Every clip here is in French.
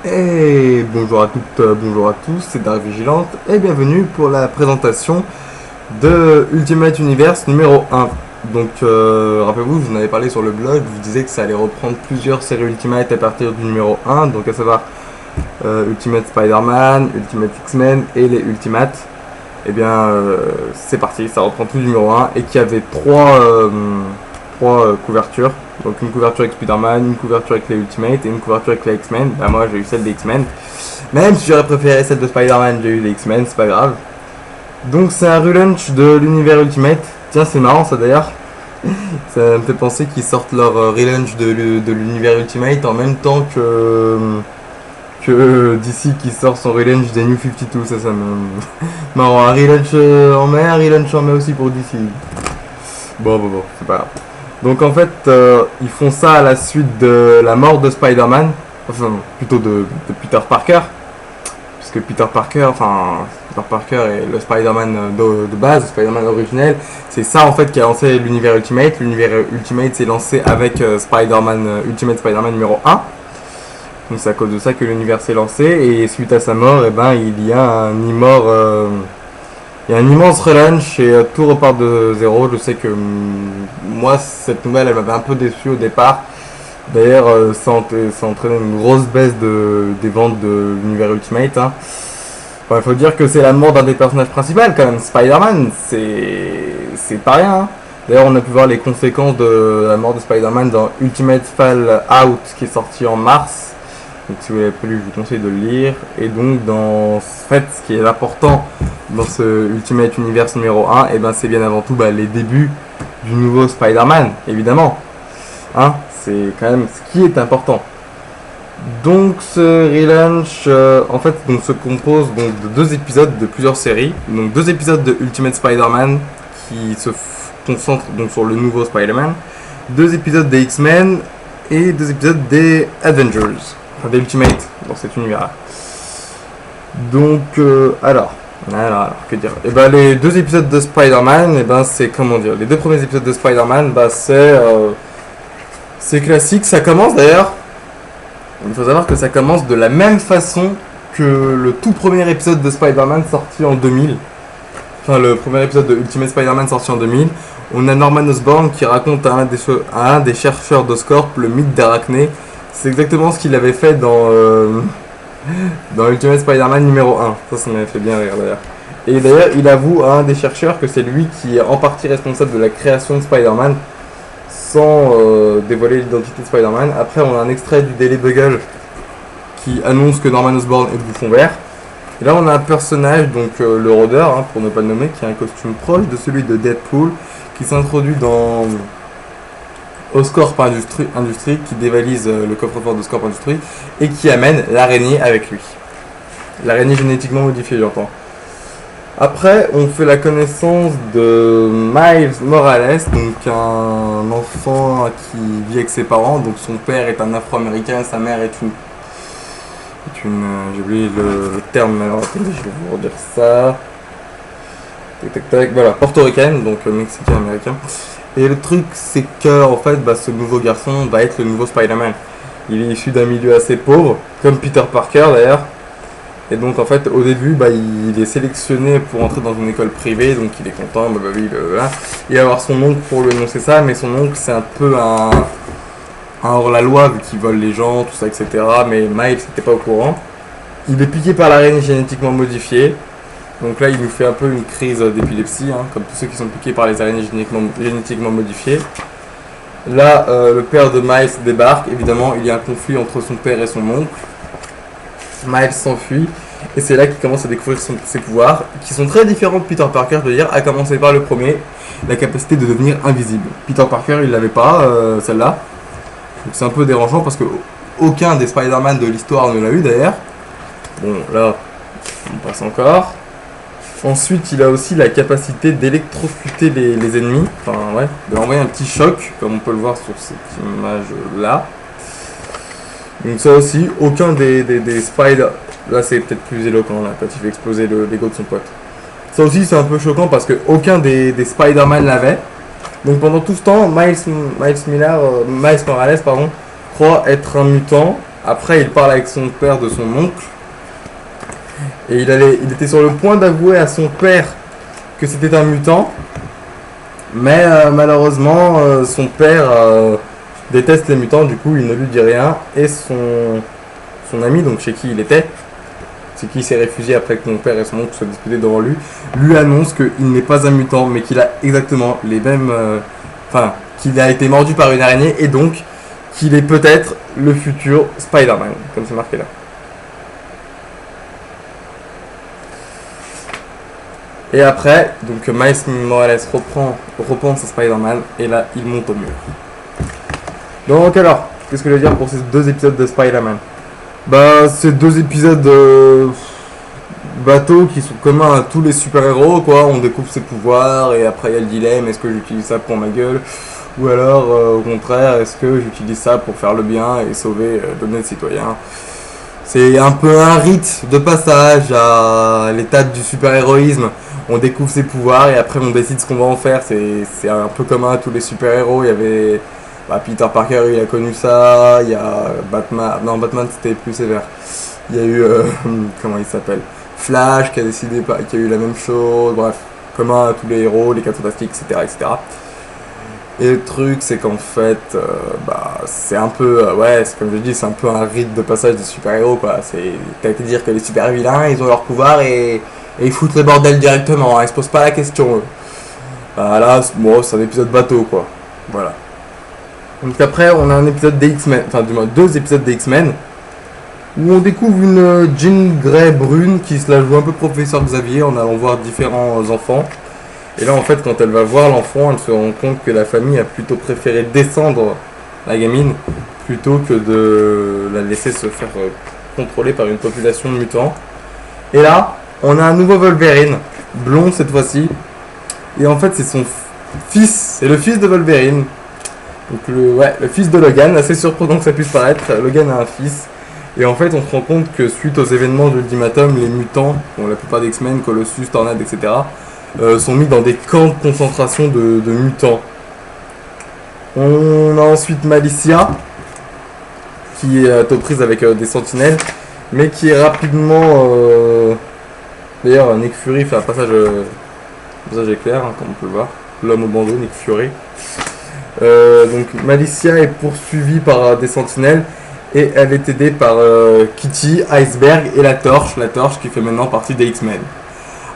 Et bonjour à toutes, bonjour à tous, c'est Dark Vigilante et bienvenue pour la présentation de Ultimate Universe numéro 1. Donc rappelez-vous, je vous en avais parlé sur le blog, je vous disais que ça allait reprendre plusieurs séries Ultimate à partir du numéro 1, donc à savoir Ultimate Spider-Man, Ultimate X-Men et les Ultimates. Et bien c'est parti, ça reprend tout le numéro 1 et qu'il y avait trois couvertures. Donc une couverture avec Spider-Man, une couverture avec les Ultimates et une couverture avec les X-Men. Bah moi j'ai eu celle des X-Men. Même si j'aurais préféré celle de Spider-Man, j'ai eu les X-Men, c'est pas grave. Donc c'est un relaunch de l'univers Ultimate. Tiens, c'est marrant ça d'ailleurs. Ça me fait penser qu'ils sortent leur relaunch de l'univers Ultimate en même temps que DC qui sort son relaunch des New 52. Ça me... marrant, un relaunch en mai, un relaunch en mai aussi pour DC. Bon, c'est pas grave. Donc en fait, ils font ça à la suite de la mort de Spider-Man, enfin plutôt de Peter Parker, puisque Peter Parker est le Spider-Man de base, le Spider-Man originel. C'est ça en fait qui a lancé l'univers Ultimate. L'univers Ultimate s'est lancé avec Ultimate Spider-Man numéro 1. Donc c'est à cause de ça que l'univers s'est lancé, et suite à sa mort, il y a un immense relaunch et tout repart de zéro. Je sais que moi, cette nouvelle, elle m'avait un peu déçu au départ. D'ailleurs, ça a entraîné une grosse baisse des ventes de l'univers Ultimate. Hein. Enfin, il faut dire que c'est la mort d'un des personnages principaux quand même. Spider-Man, c'est pas rien. Hein. D'ailleurs, on a pu voir les conséquences de la mort de Spider-Man dans Ultimate Fall Out, qui est sorti en mars. Donc si vous l'avez pas lu, je vous conseille de le lire. Et donc en fait, ce qui est important dans ce Ultimate Universe numéro 1, c'est bien avant tout les débuts du nouveau Spider-Man, évidemment. Hein, c'est quand même ce qui est important. Donc ce relaunch en fait se compose de deux épisodes de plusieurs séries. Donc deux épisodes de Ultimate Spider-Man qui se concentrent donc sur le nouveau Spider-Man, deux épisodes des X-Men et deux épisodes des Avengers. Enfin, des Ultimate dans cet univers-là. Donc, alors, que dire. Les deux épisodes de Spider-Man, c'est comment dire. Les deux premiers épisodes de Spider-Man, c'est classique. Ça commence d'ailleurs. Il faut savoir que ça commence de la même façon que le tout premier épisode de Spider-Man sorti en 2000. Enfin, le premier épisode de Ultimate Spider-Man sorti en 2000. On a Norman Osborn qui raconte à un des chercheurs d'Oscorp le mythe d'Arachné. C'est exactement ce qu'il avait fait dans Ultimate Spider-Man numéro 1. Ça m'avait fait bien rire d'ailleurs. Et d'ailleurs, il avoue à un des chercheurs que c'est lui qui est en partie responsable de la création de Spider-Man, sans dévoiler l'identité de Spider-Man. Après, on a un extrait du Daily Bugle qui annonce que Norman Osborn est bouffon vert. Et là, on a un personnage, donc le rôdeur, pour ne pas le nommer, qui a un costume proche de celui de Deadpool, qui s'introduit dans Oscorp Industries, qui dévalise le coffre-fort d'Oscorp Industries et qui amène l'araignée avec lui. L'araignée génétiquement modifiée, j'entends. Après, on fait la connaissance de Miles Morales, donc un enfant qui vit avec ses parents. Donc son père est un Afro-Américain, sa mère est une j'ai oublié le terme, alors attendez, je vais vous redire ça. Tac, voilà, portoricaine, donc mexicain-américain. Et le truc, c'est que en fait, ce nouveau garçon va être le nouveau Spider-Man. Il est issu d'un milieu assez pauvre, comme Peter Parker d'ailleurs. Et donc en fait, au début, il est sélectionné pour entrer dans une école privée, donc il est content, et avoir son oncle pour lui annoncer ça. Mais son oncle, c'est un peu un hors-la-loi, vu qu'il vole les gens, tout ça, etc. Mais Miles n'était pas au courant. Il est piqué par l'araignée génétiquement modifiée. Donc là, il nous fait un peu une crise d'épilepsie, comme tous ceux qui sont piqués par les araignées génétiquement modifiées. Là, le père de Miles débarque. Évidemment, il y a un conflit entre son père et son oncle. Miles s'enfuit. Et c'est là qu'il commence à découvrir ses pouvoirs, qui sont très différents de Peter Parker, je veux dire, à commencer par le premier, la capacité de devenir invisible. Peter Parker, il l'avait pas, celle-là. Donc c'est un peu dérangeant parce que aucun des Spider-Man de l'histoire ne l'a eu d'ailleurs. Bon, là, on passe encore. Ensuite, il a aussi la capacité d'électrocuter les ennemis, de leur envoyer un petit choc, comme on peut le voir sur cette image-là. Donc ça aussi, aucun des Spider... Là, c'est peut-être plus éloquent, là, quand il fait exploser l'ego de son pote. Ça aussi, c'est un peu choquant parce qu'aucun des Spider-Man l'avait. Donc pendant tout ce temps, Miles Morales croit être un mutant, Après, il parle avec son père de son oncle. Et il était sur le point d'avouer à son père que c'était un mutant. Mais malheureusement, son père déteste les mutants, du coup il ne lui dit rien. Et son ami, donc chez qui il était, c'est qui s'est réfugié après que mon père et son oncle soient disputés devant lui annonce qu'il n'est pas un mutant, mais qu'il a exactement les mêmes... Enfin, qu'il a été mordu par une araignée, et donc qu'il est peut-être le futur Spider-Man, comme c'est marqué là. Et après, donc Miles Morales reprend sa Spider-Man, et là, il monte au mur. Donc alors, qu'est-ce que je veux dire pour ces 2 épisodes de Spider-Man? Bah, ces 2 épisodes bateaux qui sont communs à tous les super-héros, quoi. On découvre ses pouvoirs, et après il y a le dilemme, est-ce que j'utilise ça pour ma gueule? Ou alors, au contraire, est-ce que j'utilise ça pour faire le bien et sauver de citoyens? C'est un peu un rite de passage à l'étape du super-héroïsme. On découvre ses pouvoirs et après on décide ce qu'on va en faire. C'est un peu commun à tous les super-héros. Il y avait Peter Parker, il a connu ça. Il y a Batman. Non, Batman c'était plus sévère. Il y a eu comment il s'appelle, Flash qui a eu la même chose. Bref, commun à tous les héros, les 4 fantastiques, etc., etc. Et le truc, c'est qu'en fait, c'est un peu, c'est comme je dis, c'est un peu un rite de passage des super-héros, quoi. T'as été dire que les super-vilains, ils ont leur pouvoir et ils foutent les bordels directement, hein. Ils se posent pas la question, eux. Là, bon, c'est un épisode bateau, quoi. Voilà. Donc après, on a un épisode des X-Men, enfin, du moins 2 épisodes des X-Men, où on découvre une Jean Grey brune qui se la joue un peu professeur Xavier en allant voir différents enfants. Et là, en fait, quand elle va voir l'enfant, elle se rend compte que la famille a plutôt préféré descendre la gamine plutôt que de la laisser se faire contrôler par une population de mutants. Et là, on a un nouveau Wolverine, blond cette fois-ci. Et en fait, c'est son fils, c'est le fils de Wolverine. Donc le fils de Logan, assez surprenant que ça puisse paraître. Logan a un fils. Et en fait, on se rend compte que suite aux événements de l'Ultimatum, les mutants, la plupart des X-Men, Colossus, Tornade, etc., sont mis dans des camps de concentration de mutants. On a ensuite Malicia, qui est aux prises avec des sentinelles, mais qui est rapidement... D'ailleurs, Nick Fury fait un passage éclair, hein, comme on peut le voir. L'homme au bandeau, Nick Fury. Donc Malicia est poursuivie par des sentinelles, et elle est aidée par Kitty, Iceberg et la Torche qui fait maintenant partie des X-Men.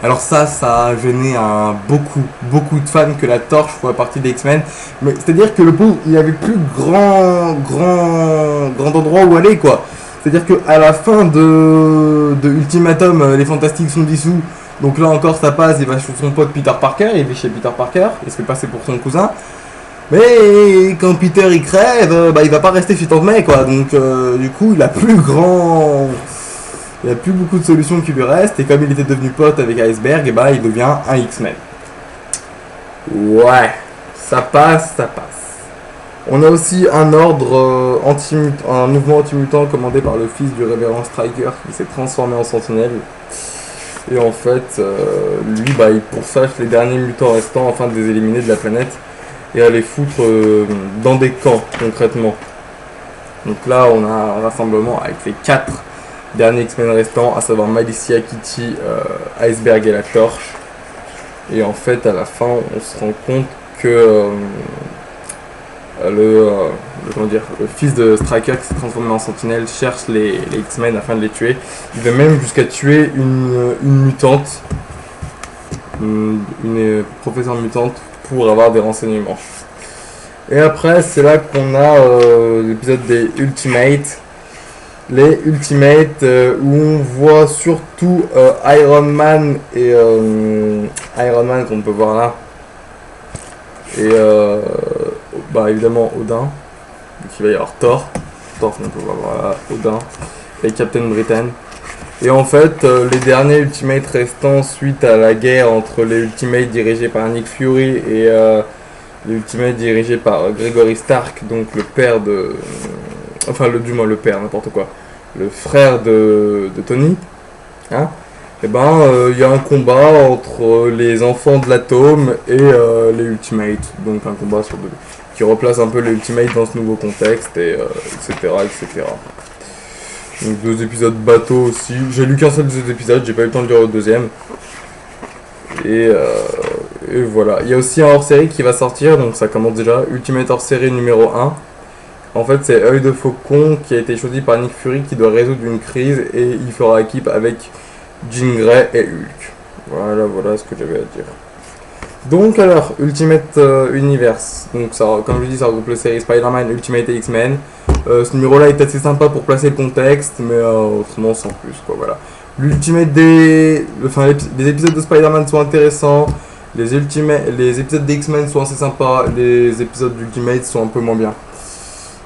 Alors ça a gêné beaucoup de fans que la Torche soit partie des X-Men. Mais c'est-à-dire que le pauvre, il avait plus grand endroit où aller, quoi. C'est-à-dire qu'à la fin de Ultimatum, les Fantastiques sont dissous. Donc là encore, ça passe, il va chez son pote Peter Parker, il est chez Peter Parker, il se fait passer pour son cousin. Mais quand Peter il crève, il va pas rester chez Tante May, quoi. Donc du coup, il a plus beaucoup de solutions qui lui restent, et comme il était devenu pote avec Iceberg, il devient un X-Men. Ouais, ça passe. On a aussi un ordre un mouvement anti-mutant commandé par le fils du révérend Stryker qui s'est transformé en sentinelle. Et en fait, lui, il pourchasse les derniers mutants restants afin de les éliminer de la planète et à les foutre dans des camps, concrètement. Donc là, on a un rassemblement avec les 4 derniers X-Men restants, à savoir Malicia, Kitty, Iceberg et la Torche. Et en fait, à la fin, on se rend compte que le fils de Stryker qui s'est transformé en sentinelle cherche les X-Men afin de les tuer. Il va même jusqu'à tuer une mutante, une professeure mutante, pour avoir des renseignements. Et après, c'est là qu'on a l'épisode des Ultimates. Les Ultimates où on voit surtout Iron Man et Iron Man qu'on peut voir là. Et évidemment Odin. Donc il va y avoir Thor qu'on peut voir là, Odin et Captain Britain. Et en fait, les derniers Ultimates restants suite à la guerre entre les Ultimates dirigés par Nick Fury et les Ultimates dirigés par Gregory Stark, donc le père de... le père, n'importe quoi. Le frère de Tony. Hein, et il y a un combat entre les enfants de l'atome et les Ultimates. Donc un combat qui replace un peu les Ultimates dans ce nouveau contexte, et etc. Donc 2 épisodes bateau aussi. J'ai lu qu'un seul de ces épisodes, j'ai pas eu le temps de lire le deuxième. Et voilà. Il y a aussi un hors-série qui va sortir, donc ça commence déjà. Ultimate hors-série numéro 1. En fait, c'est Œil de Faucon qui a été choisi par Nick Fury qui doit résoudre une crise et il fera équipe avec Jean Grey et Hulk. Voilà ce que j'avais à dire. Donc alors, Ultimate Universe. Donc ça, comme je dis, ça regroupe les séries Spider-Man, Ultimate et X-Men. Ce numéro-là est assez sympa pour placer le contexte, mais autrement sans plus quoi. Voilà. L'Ultimate les épisodes de Spider-Man sont intéressants. Les épisodes des X-Men sont assez sympas. Les épisodes d'Ultimate sont un peu moins bien.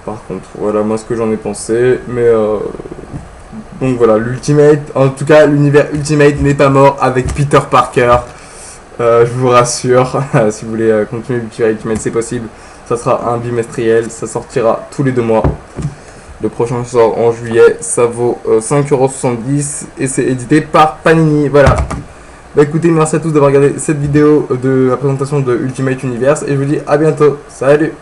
Par contre, voilà moi ce que j'en ai pensé. Mais donc voilà, l'Ultimate, en tout cas l'univers Ultimate n'est pas mort avec Peter Parker. Je vous rassure, si vous voulez continuer Ultimate, c'est possible. Ça sera un bimestriel, ça sortira tous les 2 mois. Le prochain sort en juillet, ça vaut 5,70€ et c'est édité par Panini. Voilà. Bah écoutez, merci à tous d'avoir regardé cette vidéo de la présentation de Ultimate Universe et je vous dis à bientôt. Salut!